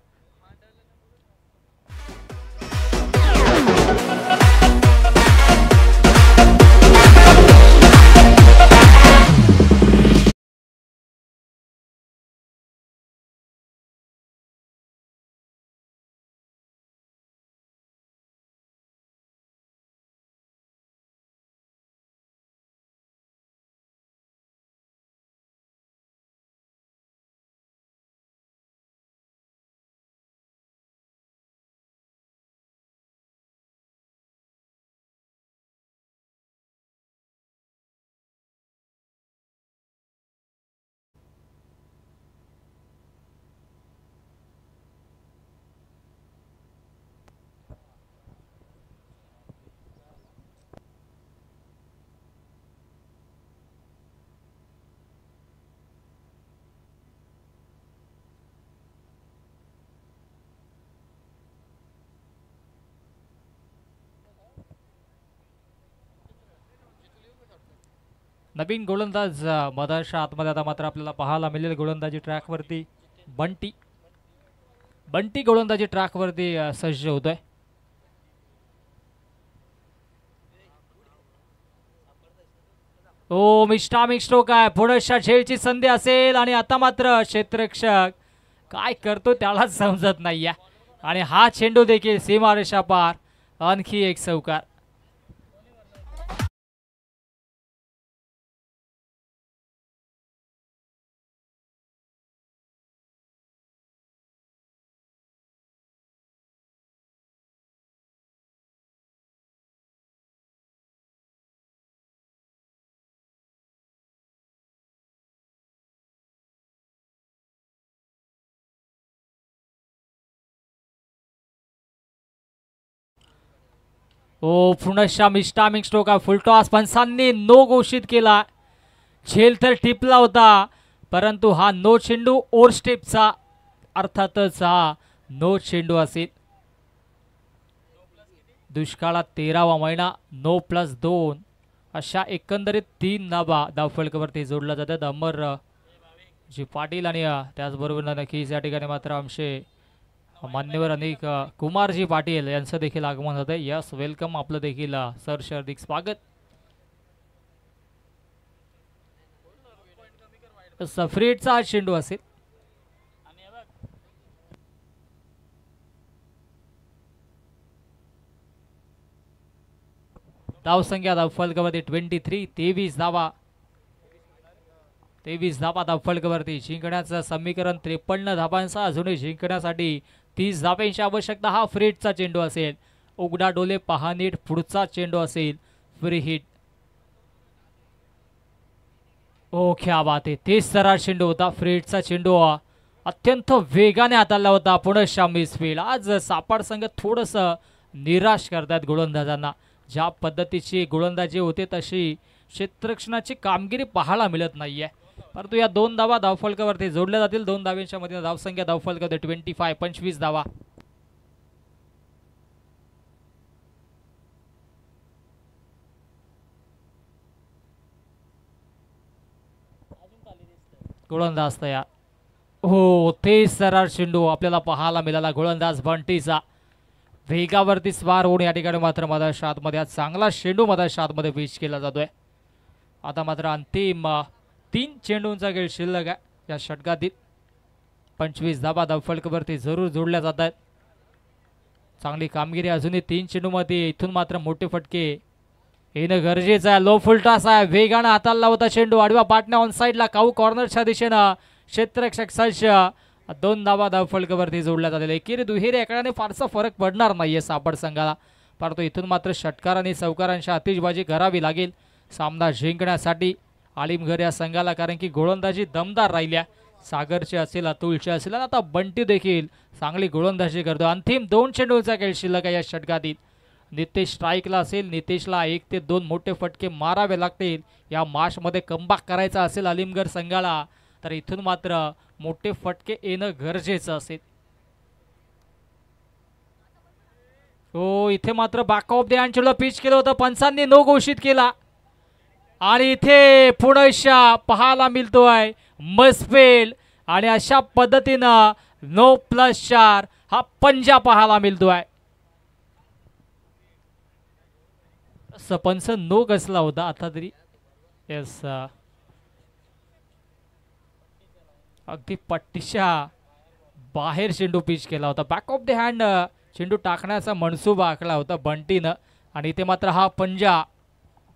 नवीन गोलंदाज मधाच्या आतमध्ये आता मात्र आपल्याला पाहायला मिळेल. गोलंदाजी ट्रॅकवरती बंटी गोलंदाजी ट्रॅकवरती सज्ज होतोय. ओ मिस्टामिक स्ट्रोक आहे. पुढच्या झेलची संधी असेल आणि आता मात्र क्षेत्ररक्षक काय करतो त्यालाच समजत नाहीये. आणि हा चेंडू देखील सीमारेषा पार. आणखी एक चौकार. ओ पुनश्च मिस्टामिक स्ट्रोक आहे. फुलटॉस पंचांनी नो घोषित केला. झेल तर टिपला होता परंतु हा नो चेंडू ओर स्टेपचा अर्थातच हा नो चेंडू असेल. दुष्काळात 13वा महिना. 9+2 अशा एकंदरीत 3 नाबा धावफलकावरती जोडला जातात. अमर जी पाटील आणि त्याचबरोबर नक्कीच या ठिकाणी मात्र आमचे मान्यवर अनेक कुमारजी पाटील यांचं देखील आगमन होत आहे. Yes welcome. आपलं देखील सर हार्दिक स्वागत. सफरीटचा हा चेंडू असेल. धावसंख्या धावफलकावरती 23. 23 धावा. 23 धावा धावफलकावरती. जिंकण्याचं समीकरण 53 धावांचा. अजूनही जिंकण्यासाठी 30 धावांची आवश्यकता. हा फ्रीटचा चेंडू असेल. उघडा डोले पहा नीट. पुढचा चेंडू असेल फ्री हिट. ओ क्या बात आहे. 30 सरळ चेंडू होता. फ्रीटचा चेंडू अत्यंत वेगाने हाताळला होता. पुनश्च मिसफील्ड. आज सापाड संघ थोडंसं निराश करतात गोलंदाजांना. ज्या पद्धतीची गोलंदाजी होते तशी क्षेत्ररक्षणाची कामगिरी पाहायला मिळत नाहीये. परंतु या 2 धावा धावफलकावरती जोडल्या जातील. 2 धाव्यांच्या मध्ये धावसंख्या धावफलकावर 25 धावा. गोलंदाज तयार. हो, ते सरार चेंडू आपल्याला पाहायला मिळाला. गोलंदाज बंटीचा वेगावरती स्वार होऊन या ठिकाणी मात्र मधाच्या आतमध्ये चांगला चेंडू मधाच्या आतमध्ये पिच केला जातोय. आता मात्र अंतिम 3 चेंडूंचा खेळ शिल्लक आहे या षटकातील. 25 धावा धावफलकावरती जरूर जोडल्या जात आहेत. चांगली कामगिरी अजूनही 3 चेंडूमध्ये. इथून मात्र मोठे फटके येणं गरजेचं आहे. लो फुलटॉस आहे, वेगानं हाताला होता चेंडू. आडव्या पाटण्या ऑन साईडला काऊ कॉर्नरच्या दिशेनं क्षेत्ररक्षक सज्ज. 2 धावा धावफलकावरती जोडल्या जातील. एकेरी दुहेरी एकाने फारसा फरक पडणार नाहीये सापड संघाला. परंतु इथून मात्र षटकार आणि चौकारांची आतिषबाजी करावी लागेल सामना जिंकण्यासाठी आलिमघर या संघाला. कारण की गोलंदाजी दमदार राहिल्या. सागरचे असेल, अतुलचे असेल आणि आता बंटी देखील चांगली गोलंदाजी करतो. अंतिम 2 चेंडूंचा खेळ शिल्लक आहे या षटकातील. नितेश स्ट्राईकला असेल. नितेशला 1 ते 2 मोठे फटके मारावे लागतील या मॅचमध्ये कमबॅक करायचा असेल आलिमघर संघाला. तर इथून मात्र मोठे फटके येणं गरजेचं असेल. हो, इथे मात्र back of the hand pitch केलं होतं. पंचांनी नो घोषित केला आणि इथे पुन्हा पाहायला मिळतोय मस्पेल. आणि अशा पद्धतीनं 9+4 हा पंजा पाहायला मिळतोय. पंच नो कसला होता आता तरी. येस, अगदी पट्टीच्या बाहेर चेंडू पिच केला होता. बॅक ऑफ द हँड चेंडू टाकण्याचा मनसुबा आखला होता बंटीनं. आणि इथे मात्र हा पंजा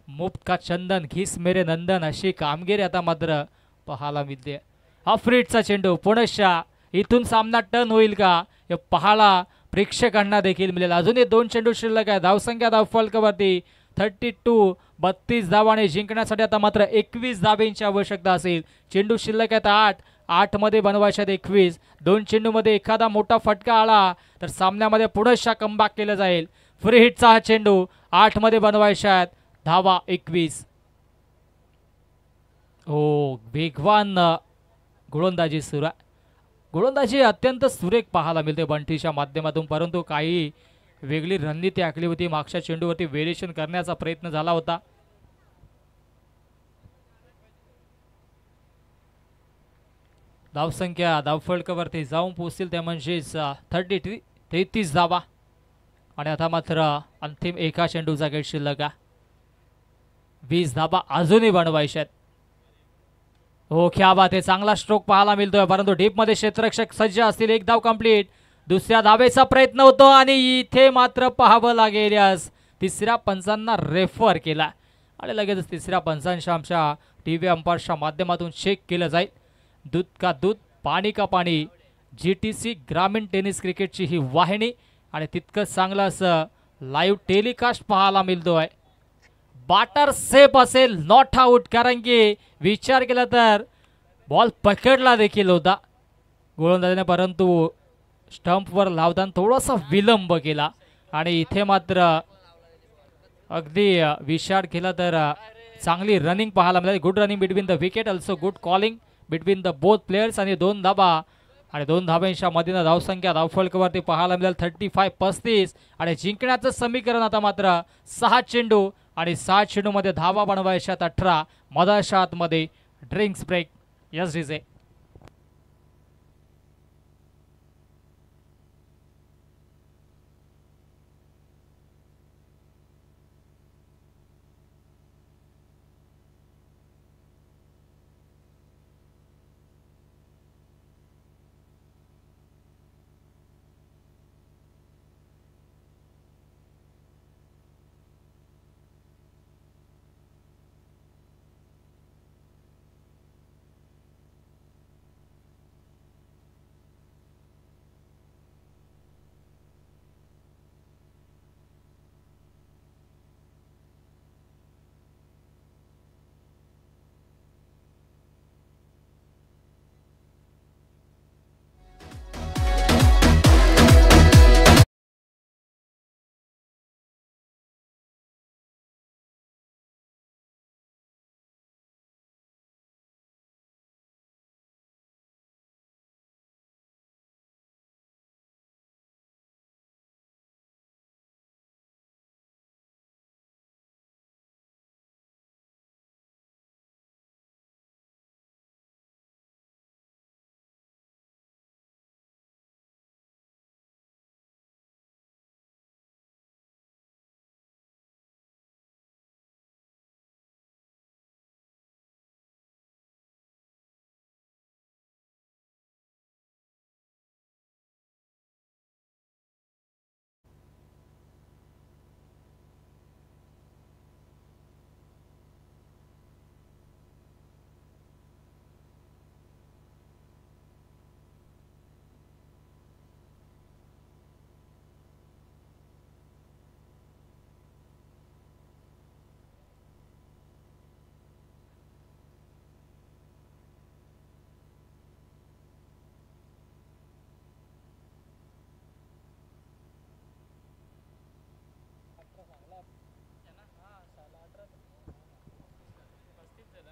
मुफ्त का चंदन घिस मेरे नंदन अशी कामगिरी आता मात्र पाहायला मिळते. हा फ्रीटचा चेंडू पुनश्चा. इथून सामना टर्न होईल का हे पाहायला प्रेक्षकांना देखील मिळेल. अजूनही 2 चेंडू शिल्लक आहे. धावसंख्या धावफलकावरती 32 धावाने जिंकण्यासाठी आता मात्र 21 धावेंची आवश्यकता असेल. चेंडू शिल्लक आहेत 8 मध्ये बनवायच्यात 21. 2 चेंडूमध्ये एखादा मोठा फटका आला तर सामन्यामध्ये पुनश्चा कमबॅक केलं जाईल. फ्री हिटचा हा चेंडू 8 मध्ये बनवायच्यात धावा 21. हो, वेगवान गोलंदाजी सुरू आहे. गोलंदाजी अत्यंत सुरेख पाहायला मिळते बंटीच्या माध्यमातून. परंतु काही वेगळी रणनीती आखली होती. मागच्या चेंडूवरती व्हेरिएशन करण्याचा प्रयत्न झाला होता. धावसंख्या धावफलकावरती जाऊन पोहोचतील त्या म्हणजेच 33 धावा. आणि आता मात्र अंतिम एका चेंडूचा खेळ शिल्लक आहे. 20 धावा अजूनही बनवायच्यात. हो, क्या बात आहे. चांगला स्ट्रोक पाहायला मिळतोय. परंतु डीपमध्ये क्षेत्ररक्षक सज्ज असतील. 1 धाव कंप्लीट. दुसऱ्या धावेचा प्रयत्न होतो आणि इथे मात्र पाहावं लागेल यास तिसऱ्या पंचांना रेफर केला आणि लगेच तिसऱ्या पंचांच्या आमच्या टीव्ही अंपायरच्या माध्यमातून चेक केलं जाईल. दूध का दूध, पाणी का पाणी. GTC ग्रामीण टेनिस क्रिकेटची ही वाहिनी आणि तितकंच चांगलं असं लाईव्ह टेलिकास्ट पाहायला मिळतोय. बॅटर सेफ असेल, नॉट आउट. कारण की विचार केला तर बॉल पकडला देखील होता गोलंदाजाने, परंतु स्टंपवर लावताना थोडासा विलंब केला. आणि इथे मात्र अगदी विचार केला तर चांगली रनिंग पाहायला मिळाली. Good running between the wicket, also good calling between the both players. आणि 2 धावा आणि 2 धाब्यांच्या मधीनं धावसंख्या धावफलकावरती पाहायला मिळेल 35-35. आणि जिंकण्याचं समीकरण आता मात्र 6 चेंडू आणि 6 चेंडूमध्ये धावा बनवायच्यात 18. मधाच्या आतमध्ये ड्रिंक्स ब्रेक. Yes DJ.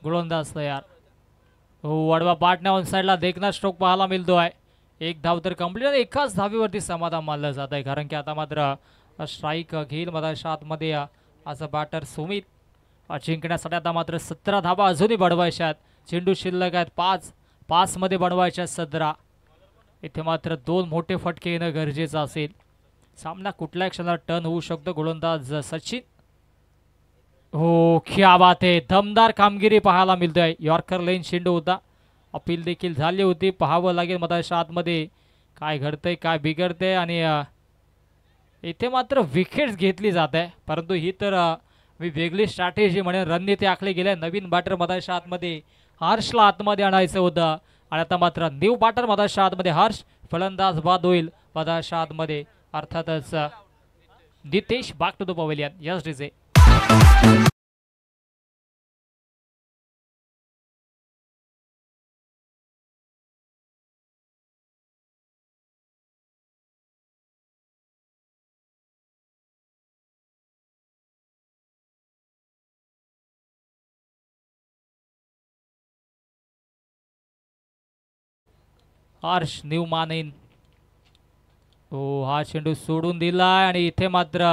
गोलंदाज तयार. हो, वडवा पाटण्या ऑन साईडला देखना स्ट्रोक पाहायला मिळतोय. एक धाव तर कंप्लीट आणि एकाच धावीवरती समाधान मानलं जात आहे, कारण की आता मात्र स्ट्राईक घेईल मधाच्या आतमध्ये असं बॅटर सुमित. जिंकण्यासाठी आता मात्र 17 धावा अजूनही बनवायच्यात. चेंडू शिल्लक आहेत 5 मध्ये बनवायच्या 17. इथे मात्र 2 मोठे फटके येणं गरजेचं असेल. सामना कुठल्या क्षणाला टर्न होऊ शकतो. गोलंदाज सचिन. हो, क्या बात आहे, दमदार कामगिरी पाहायला मिळतोय. यॉर्कर लेन चेंडू होता, अपील देखील झाली होती. पाहावं लागेल मधाच्या आतमध्ये काय घडतंय काय बिघडतंय. आणि इथे मात्र विकेट्स घेतली जात आहे, परंतु ही तर मी वेगळी स्ट्रॅटेजी म्हणेन. रणनीती आखली गेल्या. नवीन बॅटर मधाच्या आतमध्ये हर्षला आतमध्ये आणायचं होतं आणि आता मात्र न्यू बॅटर मधाच्या आतमध्ये हर्ष. फलंदाज बाद होईल मधाच्या आतमध्ये, अर्थातच Nitesh. Back to the pavilion. Yes DJ. Harsh न्यू मानेन. हो, हा चेंडू सोडून दिलाय आणि इथे मात्र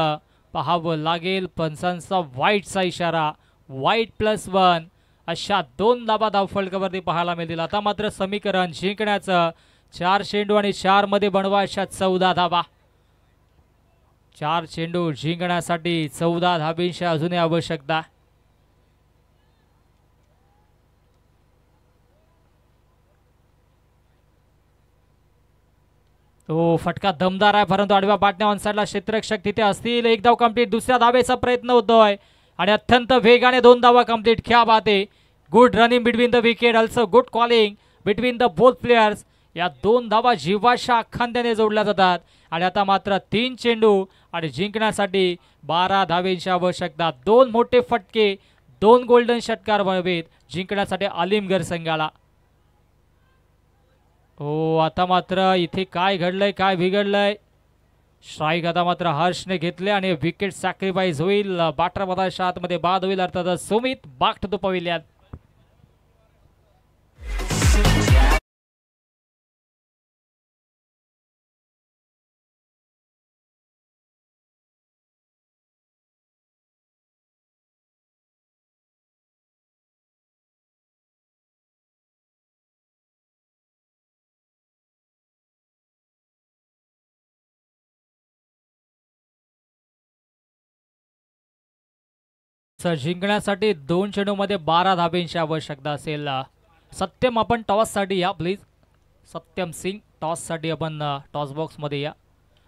पाहावं लागेल पंचांचा वाईटचा इशारा. वाईट +1 अशा 2 धाबा धावफलकावरती पाहायला मिळतील. आता मात्र समीकरण जिंकण्याचं 4 चेंडू आणि 4 मध्ये बनवायच्या 14 धाबा. 4 चेंडू जिंकण्यासाठी 14 धाबींची अजूनही आवश्यकता. तो फटका दमदार आहे, परंतु आडव्या पाटण्या ऑन साईडला क्षेत्ररक्षक तिथे असतील. एक धाव कंप्लीट. दुसऱ्या धावेचा प्रयत्न होतोय आणि अत्यंत वेगाने 2 धावा कंप्लीट. क्या बात आहे. Good running between the wicket, also good calling between the both players. या 2 धावा जीवाच्या अखांद्याने जोडल्या जातात आणि आता मात्र 3 चेंडू आणि जिंकण्यासाठी 12 धावेची आवश्यकता. 2 मोठे फटके, 2 गोल्डन षटकार व्हावेत जिंकण्यासाठी आलिमगड संघाला. हो, आता मात्र इथे काय घडलंय काय बिघडलंय. स्ट्राईक आता मात्र हर्षने घेतले आणि विकेट सॅक्रिफाईस होईल. बॅटर मधाच्या आतमध्ये बाद होईल, अर्थात Sumit. Back to the pavilion. जिंकण्यासाठी 2 चेंडूमध्ये 12 धाब्यांची आवश्यकता असेल. सत्यम, आपण टॉस साठी या प्लीज. सत्यम सिंग, टॉस साठी आपण टॉस बॉक्स मध्ये या.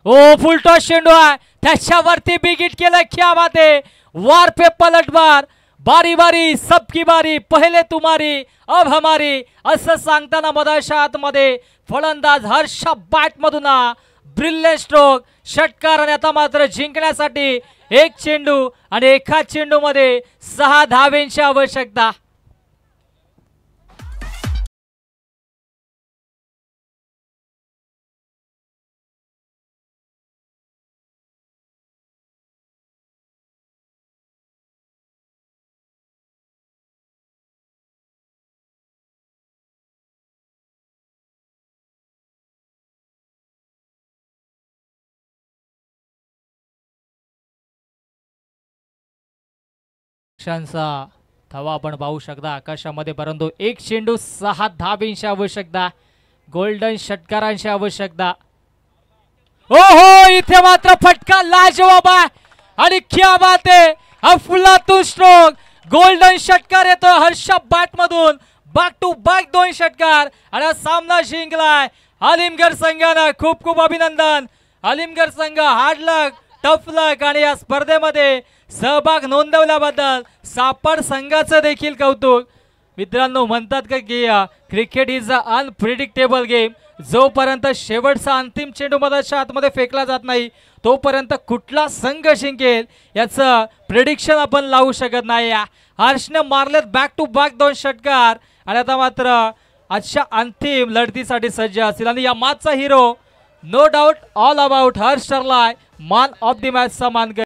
ओ, फुल टॉस चेंडू आहे, त्याच्यावरती बिगिट केलं. क्या बात आहे. वार पे पलटवार. बारी बारी सबकी बारी, पहिले तुम्हारी अब हमारी असं सांगताना मधाच्या आतमध्ये फलंदाज हर्ष बॅट मधून ब्रिलियंट स्ट्रोक षटकार. आणि आता मात्र जिंकण्यासाठी 1 चेंडू आणि एका चेंडू मध्ये 6 धावेंची आवश्यकता. धावा आपण पाहू शकता आकाशामध्ये, परंतु 1 चेंडू 6 धाबींची आवश्यकता. गोल्डन षटकारांची आवश्यकता. ओहो, इथे मात्र फटका लाजवाब आहे आणि क्या बात आहे. अफलातून स्ट्रोक. गोल्डन षटकार येतो हर्ष बॅट मधून. बॅक टू बॅक 2 षटकार आणि सामना जिंकलाय आलिमगड संघानं. खूप खूप अभिनंदन. आलिमगड संघ हार्ड लक, टफ लक आणि या स्पर्धेमध्ये सहभाग नोंदवल्याबद्दल सापड संघाचं देखील कौतुक. मित्रांनो, म्हणतात का की cricket is a unpredictable game. जोपर्यंत शेवटचा अंतिम चेंडू मधाच्या आतमध्ये फेकला जात नाही तोपर्यंत कुठला संघ जिंकेल याचं प्रेडिक्शन आपण लावू शकत नाही. हर्षने मारलेत बॅक टू बॅक 2 षटकार आणि आता मात्र आजच्या अंतिम लढतीसाठी सज्ज असतील. आणि या मॅचचा hero no doubt all about Harsh ठरलाय. मॅन ऑफ द मॅचचा मानकरी.